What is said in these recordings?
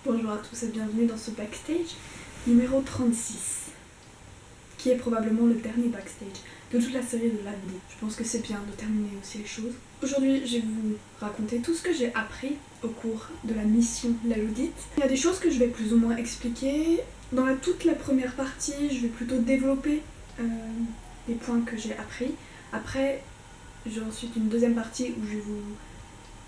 Bonjour à tous et bienvenue dans ce backstage numéro 36, qui est probablement le dernier backstage de toute la série de l'Audi. Je pense que c'est bien de terminer aussi les choses. Aujourd'hui, je vais vous raconter tout ce que j'ai appris au cours de la mission l'Audit. Il y a des choses que je vais plus ou moins expliquer. Dans toute la première partie, je vais plutôt développer les points que j'ai appris. Après, j'ai ensuite une deuxième partie où je vais vous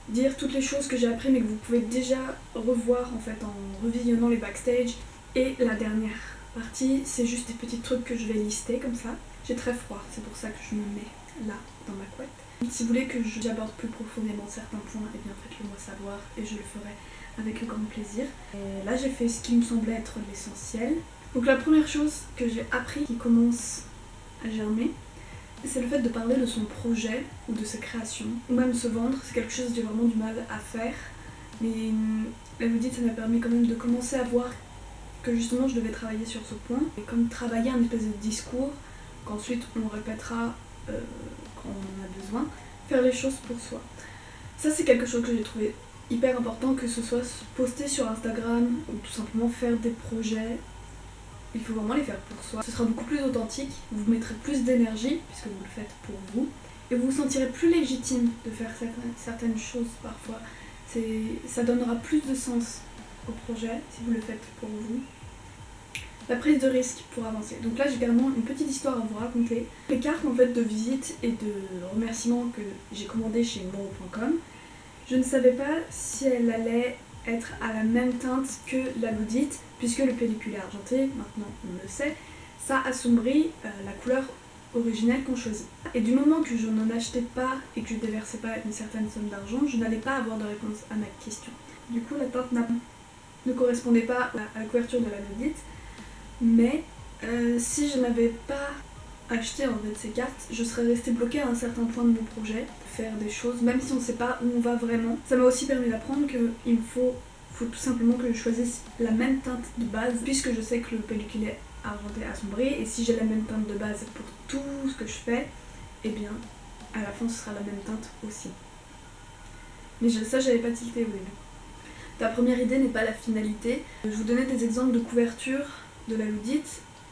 dire toutes les choses que j'ai appris mais que vous pouvez déjà revoir en fait en revisionnant les backstage. Et la dernière partie, c'est juste des petits trucs que je vais lister comme ça. J'ai très froid, c'est pour ça que je me mets là dans ma couette. Si vous voulez que j'aborde plus profondément certains points, eh bien faites-le moi savoir et je le ferai avec grand plaisir. Et là j'ai fait ce qui me semblait être l'essentiel. Donc la première chose que j'ai appris qui commence à germer, c'est le fait de parler de son projet ou de sa création, ou même se vendre. C'est quelque chose que j'ai vraiment du mal à faire, mais l'audit ça m'a permis quand même de commencer à voir que justement je devais travailler sur ce point, et comme travailler un espèce de discours qu'ensuite on répétera quand on en a besoin, faire les choses pour soi. Ça c'est quelque chose que j'ai trouvé hyper important, que ce soit poster sur Instagram ou tout simplement faire des projets. Il faut vraiment les faire pour soi. Ce sera beaucoup plus authentique, vous mettrez plus d'énergie puisque vous le faites pour vous et vous vous sentirez plus légitime de faire certaines choses parfois. Ça donnera plus de sens au projet si vous le faites pour vous. La prise de risque pour avancer. Donc là j'ai carrément une petite histoire à vous raconter. Les cartes en fait de visite et de remerciements que j'ai commandées chez Moro.com, je ne savais pas si elle allait être à la même teinte que l'Audit, puisque le pellicule est argenté, maintenant on le sait, ça assombrit la couleur originelle qu'on choisit. Et du moment que je n'en achetais pas et que je déversais pas une certaine somme d'argent, je n'allais pas avoir de réponse à ma question. Du coup la teinte ne correspondait pas à la couverture de l'Audit, mais si je n'avais pas acheté en fait ces cartes, je serais restée bloquée à un certain point de mon projet, faire des choses, même si on ne sait pas où on va vraiment. Ça m'a aussi permis d'apprendre qu'il me faut tout simplement que je choisisse la même teinte de base, puisque je sais que le pellicule est argenté assombri, et si j'ai la même teinte de base pour tout ce que je fais, et bien à la fin ce sera la même teinte aussi. Mais ça j'avais pas tilté au début. Ta première idée n'est pas la finalité. Je vous donnais des exemples de couverture de l'Audit.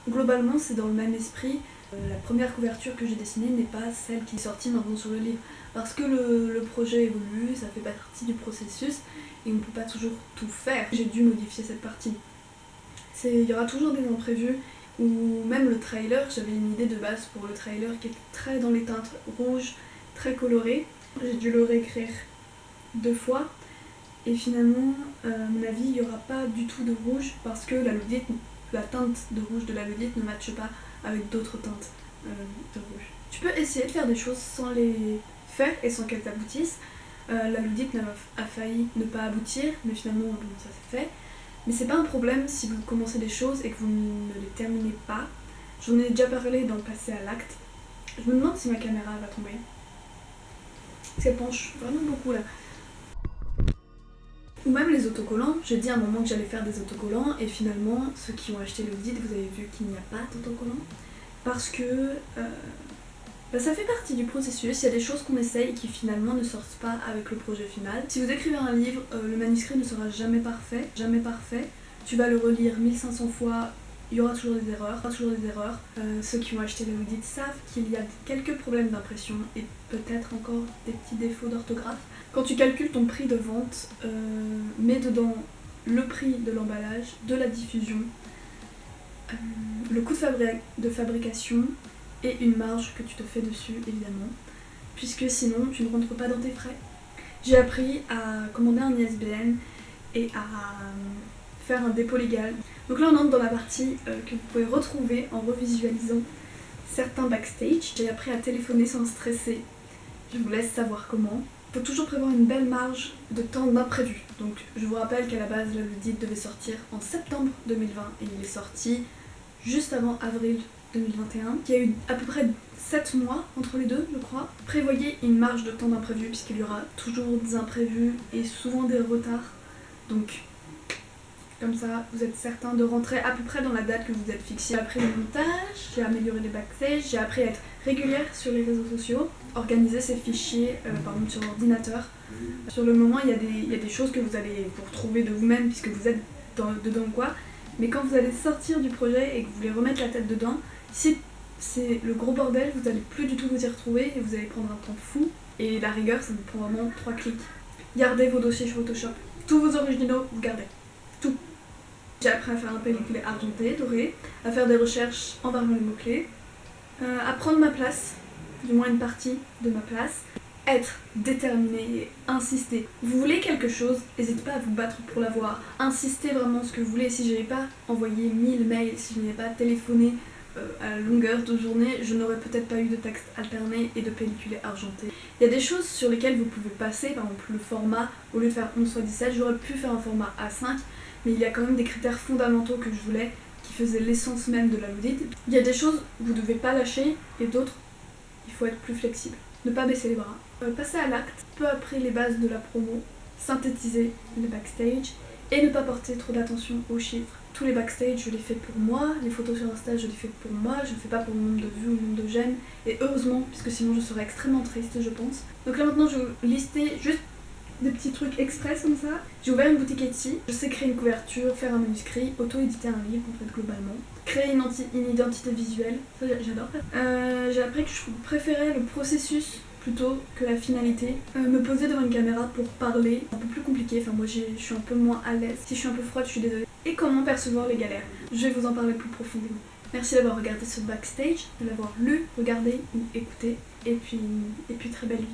Globalement c'est dans le même esprit. La première couverture que j'ai dessinée n'est pas celle qui est sortie maintenant sur le livre, parce que le projet évolue, ça fait partie du processus et on ne peut pas toujours tout faire. J'ai dû modifier cette partie. Il y aura toujours des imprévus, ou même le trailer, j'avais une idée de base pour le trailer qui était très dans les teintes rouges, très colorées. J'ai dû le réécrire 2 fois et finalement à mon avis il n'y aura pas du tout de rouge parce que la teinte de rouge de l'Audit ne matche pas avec d'autres teintes de rouge. Tu peux essayer de faire des choses sans les faire et sans qu'elles aboutissent. L'Audit a failli ne pas aboutir, mais finalement bon, ça s'est fait. Mais c'est pas un problème si vous commencez des choses et que vous ne les terminez pas. J'en ai déjà parlé dans Passer à l'acte. Je me demande si ma caméra va tomber. Parce qu'elle penche vraiment beaucoup là. Ou même les autocollants, j'ai dit à un moment que j'allais faire des autocollants et finalement ceux qui ont acheté l'Audit, vous avez vu qu'il n'y a pas d'autocollants parce que ça fait partie du processus, il y a des choses qu'on essaye et qui finalement ne sortent pas avec le projet final. Si vous écrivez un livre, le manuscrit ne sera jamais parfait, tu vas le relire 1500 fois, il y aura toujours des erreurs, ceux qui ont acheté l'Audit savent qu'il y a quelques problèmes d'impression et peut-être encore des petits défauts d'orthographe. Quand tu calcules ton prix de vente, mets dedans le prix de l'emballage, de la diffusion, le coût de fabrication et une marge que tu te fais dessus évidemment, puisque sinon tu ne rentres pas dans tes frais. J'ai appris à commander un ISBN et à faire un dépôt légal. Donc là on entre dans la partie que vous pouvez retrouver en revisualisant certains backstage. J'ai appris à téléphoner sans stresser, je vous laisse savoir comment. Il faut toujours prévoir une belle marge de temps d'imprévu. Donc je vous rappelle qu'à la base l'Audit devait sortir en septembre 2020 et il est sorti juste avant avril 2021. Il y a eu à peu près 7 mois entre les deux je crois. Prévoyez une marge de temps d'imprévu puisqu'il y aura toujours des imprévus et souvent des retards. Donc Comme ça, vous êtes certain de rentrer à peu près dans la date que vous êtes fixé. J'ai appris le montage, j'ai amélioré les backstage, j'ai appris à être régulière sur les réseaux sociaux, organiser ses fichiers sur l'ordinateur. Sur le moment, il y a des choses que vous allez vous retrouver de vous-même puisque vous êtes dedans quoi. Mais quand vous allez sortir du projet et que vous voulez remettre la tête dedans, si c'est le gros bordel, vous allez plus du tout vous y retrouver et vous allez prendre un temps fou. Et la rigueur, ça vous prend vraiment 3 clics. Gardez vos dossiers Photoshop. Tous vos originaux, vous gardez. Tout. J'ai appris à faire un pellicule argenté, doré, à faire des recherches en variant les mots-clés, à prendre ma place, du moins une partie de ma place, être déterminé et insister. Vous voulez quelque chose, n'hésitez pas à vous battre pour l'avoir. Insistez vraiment ce que vous voulez. Si je n'avais pas envoyé 1000 mails, si je n'avais pas téléphoné à longueur de journée, je n'aurais peut-être pas eu de texte alterné et de pellicule argentée. Il y a des choses sur lesquelles vous pouvez passer, par exemple le format, au lieu de faire 11x17, j'aurais pu faire un format A5, mais il y a quand même des critères fondamentaux que je voulais, qui faisaient l'essence même de la Loudid. Il y a des choses que vous ne devez pas lâcher, et d'autres, il faut être plus flexible. Ne pas baisser les bras. Passer à l'acte, peu après les bases de la promo, synthétiser le backstage, et ne pas porter trop d'attention aux chiffres. Tous les backstage, je les fais pour moi, les photos sur Insta, je les fais pour moi, je ne fais pas pour le nombre de vues ou le nombre de j'aime, et heureusement, puisque sinon je serais extrêmement triste, je pense. Donc là maintenant, je vais vous lister juste des petits trucs express comme ça. J'ai ouvert une boutique Etsy, je sais créer une couverture, faire un manuscrit, auto-éditer un livre en fait globalement, créer une identité visuelle, ça j'adore faire. J'ai appris que je préférais le processus plutôt que la finalité. Me poser devant une caméra pour parler, un peu plus compliqué, enfin moi je suis un peu moins à l'aise. Si je suis un peu froide, je suis désolée. Et comment percevoir les galères, je vais vous en parler plus profondément. Merci d'avoir regardé ce backstage, de l'avoir lu, regardé ou écouté, et puis très belle vie.